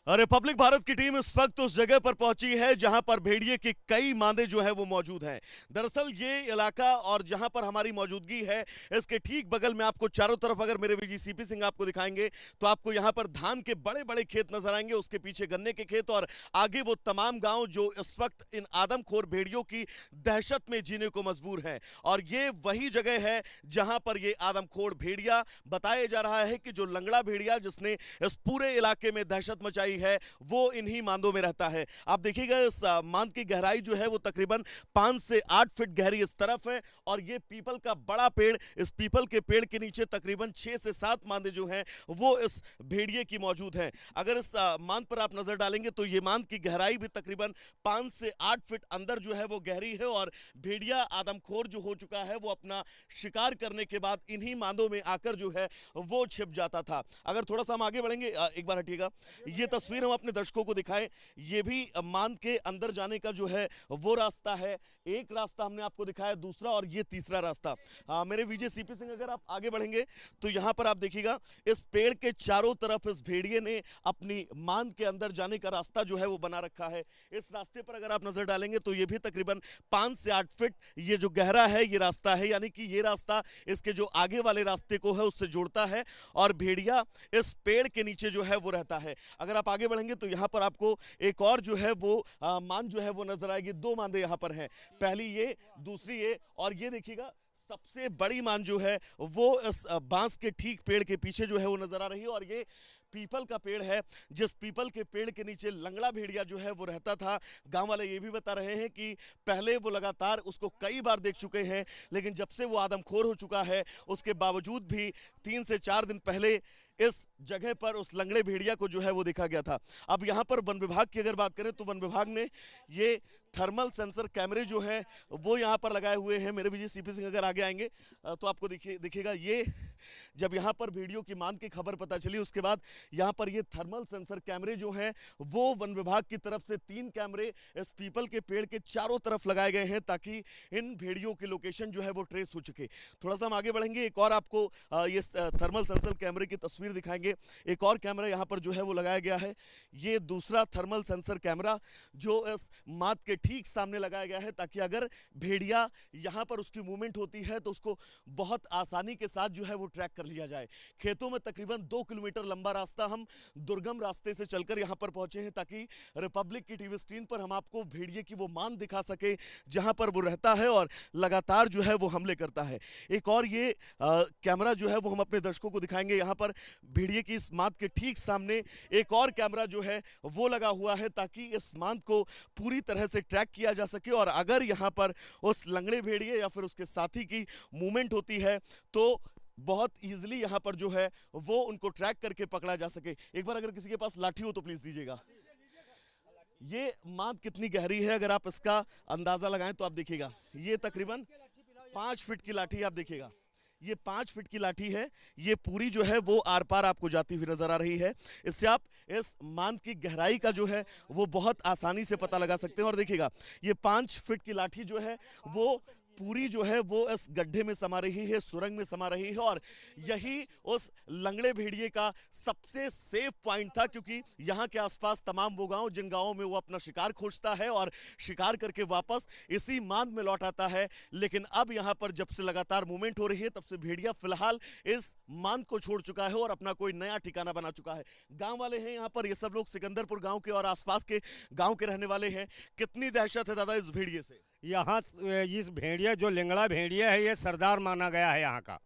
Republic Bharat की team इस वक्त उस जगह पर पहुंची है जहां पर भेड़िए के कई मादे जो है वो मौजूद हैं। दरअसल ये इलाका और जहां पर हमारी मौजूदगी है इसके ठीक बगल में आपको चारों तरफ अगर मेरे वीजी सीपी सिंह आपको दिखाएंगे तो आपको यहां पर धान के बड़े बड़े खेत नजर आएंगे, उसके पीछे गन्ने के खेत और आगे वो तमाम गांव जो इस वक्त इन आदमखोर भेड़ियों की दहशत में जीने को मजबूर हैं। और ये वही जगह है जहां पर ये आदमखोर भेड़िया बताया जा रहा है कि जो लंगड़ा भेड़िया जिसने इस पूरे इलाके में दहशत मचाई है वो इन्हीं मांदों में रहता है। आप देखिएगा इस मांद की गहराई जो है वो तकरीबन 5 से 8 फीट गहरी इस तरफ है और ये पीपल का बड़ा पेड़, इस पीपल के पेड़ के नीचे तकरीबन 6 से 7 मांदे जो हैं वो इस भेड़िए की मौजूद हैं। अगर इस मांद पर आप नजर डालेंगे तो ये मांद की गहराई भी तकरीबन 5 से 8 फीट अंदर जो है वो गहरी है और भेड़िया आदमखोर जो हो चुका है वो अपना शिकार करने के बाद इन्हीं मांदों में आकर जो है वो छिप जाता था। अगर थोड़ा सा हम आगे बढ़ेंगे, एक बार हटिएगा, ये तस्वीर हम अपने दर्शकों को दिखाएं। ये भी मांद के अंदर जाने का जो है वो रास्ता है। एक रास्ता हमने आपको दिखाया, दूसरा और ये तीसरा रास्ता। मेरे विजय सीपी सिंह अगर आप आगे बढ़ेंगे तो यहां पर आप देखिएगा इस पेड़ के चारों तरफ इस भेड़िए ने अपनी मांद के अंदर जाने का रास्ता जो है वो बना रखा है। इस रास्ते पर अगर आप नजर डालेंगे तो ये भी तकरीबन 5 से 8 फीट ये जो गहरा है ये रास्ता है, यानी कि ये रास्ता इसके जो आगे वाले रास्ते को है उससे जोड़ता है और भेड़िया इस पेड़ के नीचे जो है वो रहता है। अगर आप आगे बढ़ेंगे तो यहाँ पर आपको एक और जो है वो मान जो है वो नजर आएगी। 2 मांदे यहाँ पर हैं, पहली ये, दूसरी ये और ये देखिएगा सबसे बड़ी मान जो है वो इस बांस के ठीक पेड़ के पीछे जो है वो नजर आ रही है। और ये पीपल का पेड़ है, जिस पीपल के पेड़ के नीचे लंगड़ा भेड़िया जो है वो रहता था। गांव वाले ये भी बता रहे हैं कि पहले वो लगातार उसको कई बार देख चुके हैं, लेकिन जब से वो आदमखोर हो चुका है उसके बावजूद भी 3 से 4 दिन पहले इस जगह पर उस लंगड़े भेड़िया को जो है वो देखा गया था। अब यहाँ पर वन विभाग की अगर बात करें तो वन विभाग ने ये थर्मल सेंसर कैमरे जो हैं वो यहाँ पर लगाए हुए हैं। मेरे विजय सीपी सिंह अगर आगे आएंगे तो आपको दिखेगा ये जब यहाँ पर वीडियो की मांग की खबर पता चली उसके बाद यहाँ पर ये थर्मल सेंसर कैमरे जो हैं वो वन विभाग की तरफ से 3 कैमरे इस पीपल के पेड़ के चारों तरफ लगाए गए हैं ताकि इन भेड़ियों की लोकेशन जो है वो ट्रेस हो चुके। थोड़ा सा हम आगे बढ़ेंगे, एक और आपको ये थर्मल सेंसर कैमरे की तस्वीर दिखाएंगे। एक और कैमरा यहाँ पर जो है वो लगाया गया है, ये दूसरा थर्मल सेंसर कैमरा जो इस माद के ठीक सामने लगाया गया है ताकि अगर भेड़िया यहाँ पर उसकी मूवमेंट होती है तो उसको बहुत आसानी के साथ जो है वो ट्रैक कर लिया जाए। खेतों में तकरीबन 2 किलोमीटर लंबा रास्ता हम दुर्गम रास्ते से चलकर यहाँ पर पहुंचे हैं ताकि रिपब्लिक की टीवी स्क्रीन पर हम आपको भेड़िए की वो मान दिखा सके जहां पर वो रहता है और लगातार जो है वो हमले करता है। एक और ये कैमरा जो है वो हम अपने दर्शकों को दिखाएंगे। यहाँ पर भेड़िए की इस माद के ठीक सामने एक और कैमरा जो है वो लगा हुआ है ताकि इस माद को पूरी तरह से ट्रैक किया जा सके और अगर यहाँ पर उस लंगड़े भेड़िए या फिर उसके साथी की मूवमेंट होती है तो बहुत इजीली यहाँ पर जो है वो उनको ट्रैक करके पकड़ा जा सके। एक बार अगर किसी के पास लाठी हो तो प्लीज दीजिएगा। ये माद कितनी गहरी है अगर आप इसका अंदाजा लगाएं तो आप देखिएगा ये तकरीबन 5 फीट की लाठी आप देखिएगा, ये 5 फीट की लाठी है, ये पूरी जो है वो आर पार आपको जाती हुई नजर आ रही है। इससे आप इस मांद की गहराई का जो है वो बहुत आसानी से पता लगा सकते हैं। और देखिएगा ये 5 फीट की लाठी जो है वो पूरी जो है वो इस गड्ढे में समा रही है, सुरंग में समा रही है और यही उस लंगड़े भेड़िए का सबसे सेफ पॉइंट था क्योंकि यहाँ के आसपास तमाम वो गांव जिन गांवों में वो अपना शिकार खोजता है और शिकार करके वापस इसी मांद में लौट आता है। लेकिन अब यहाँ पर जब से लगातार मूवमेंट हो रही है तब से भेड़िया फिलहाल इस मांद को छोड़ चुका है और अपना कोई नया ठिकाना बना चुका है। गाँव वाले हैं यहाँ पर, ये सब लोग सिकंदरपुर गाँव के और आसपास के गाँव के रहने वाले हैं। कितनी दहशत है दादा इस भेड़िए से? यहाँ इस भेड़िया जो लिंगड़ा भेड़िया है ये सरदार माना गया है यहाँ का।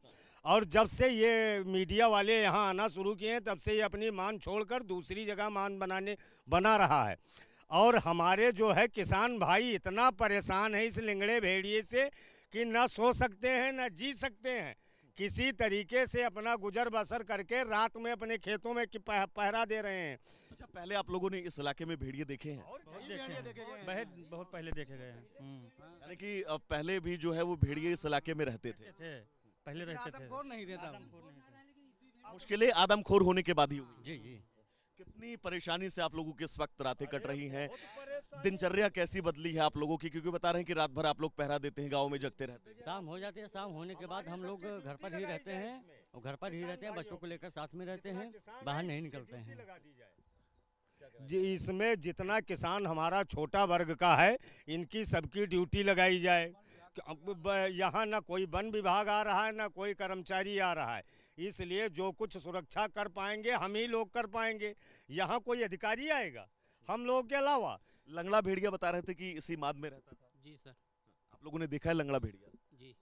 और जब से ये मीडिया वाले यहाँ आना शुरू किए हैं तब से ये अपनी मान छोड़कर दूसरी जगह मान बना रहा है। और हमारे जो है किसान भाई इतना परेशान है इस लिंगड़े भेड़िए से कि ना सो सकते हैं ना जी सकते हैं। किसी तरीके से अपना गुजर बसर करके रात में अपने खेतों में पहरा दे रहे हैं। अच्छा, पहले आप लोगों ने इस इलाके में भेड़िए देखे हैं? बहुत पहले देखे गए हैं। यानी कि पहले भी जो है वो भेड़िए इस इलाके में रहते थे? पहले रहते थे। नहीं देता। मुश्किलें आदमखोर होने के बाद ही हुई। जी जी। कितनी परेशानी से आप लोगों की इस वक्त रातें कट रही हैं? दिनचर्या कैसी बदली है आप लोगों की, क्योंकि बता रहे हैं कि रात भर आप लोग पहरा देते हैं, गाँव में जगते रहते हैं? शाम हो जाती है, शाम होने के बाद हम लोग घर पर ही रहते हैं और घर पर ही रहते हैं, बच्चों को लेकर साथ में रहते हैं, बाहर नहीं निकलते हैं। इसमें जितना किसान हमारा छोटा वर्ग का है, इनकी सबकी ड्यूटी लगाई जाए। यहाँ ना कोई वन विभाग आ रहा है, ना कोई कर्मचारी आ रहा है, इसलिए जो कुछ सुरक्षा कर पाएंगे हम ही लोग कर पाएंगे। यहाँ कोई अधिकारी आएगा हम लोगों के अलावा? लंगड़ा भेड़िया बता रहे थे कि इसी माद में रहता था। जी सर। आप लोगों ने देखा है लंगड़ा भेड़िया? जी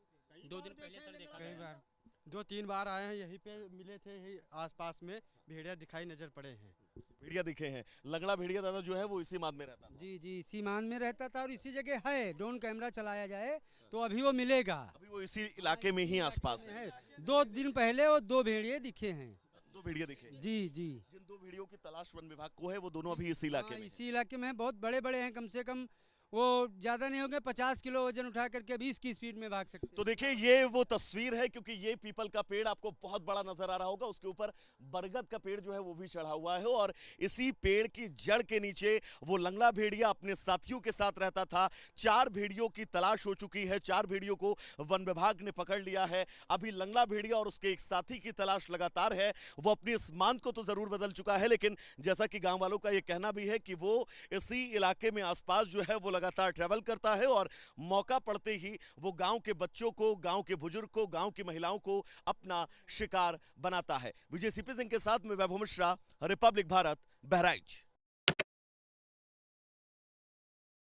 2 दिन पहले सर देखा कई था। बार 2-3 बार आए हैं, यहीं पे मिले थे, यही आसपास में भेड़िया दिखाई नजर पड़े हैं। भेड़िया दिखे हैं। लंगड़ा भेड़िया दादा जो है वो इसी माद में रहता था। जी जी, इसी मान में रहता था और इसी जगह है। ड्रोन कैमरा चलाया जाए तो अभी वो मिलेगा। अभी वो इसी इलाके में ही आसपास है। है 2 दिन पहले वो 2 भेड़िए दिखे हैं। 2 भेड़िया दिखे। जी जी, जिन 2 भेड़ियों की तलाश वन विभाग को है वो दोनों अभी इसी इलाके हाँ, में। इसी इलाके में बहुत बड़े बड़े हैं, कम से कम वो ज्यादा नहीं होंगे, 50 किलो वजन उठा करके 20 की स्पीड में भाग सकते तो हैं। देखिए ये वो तस्वीर है, क्योंकि ये पीपल का पेड़ आपको बहुत बड़ा नजर आ रहा होगा, उसके ऊपर बरगद का पेड़ जो है वो भी चढ़ा हुआ है और इसी पेड़ की जड़ के नीचे वो लंगड़ा भेड़िया अपने साथियों के साथ रहता था। 4 भेड़ियों की तलाश हो चुकी है, 4 भेड़ियों को वन विभाग ने पकड़ लिया है। अभी लंगड़ा भेड़िया और उसके एक साथी की तलाश लगातार है। वो अपनी इस मांद को तो जरूर बदल चुका है, लेकिन जैसा कि गांव वालों का ये कहना भी है कि वो इसी इलाके में आसपास जो है वो लगातार ट्रैवल करता है और मौका पड़ते ही वो गांव के बच्चों को, गांव के बुजुर्ग को, गांव की महिलाओं को अपना शिकार बनाता है। विजय सीपी सिंह के साथ में वैभव मिश्रा, रिपब्लिक भारत, बहराइच।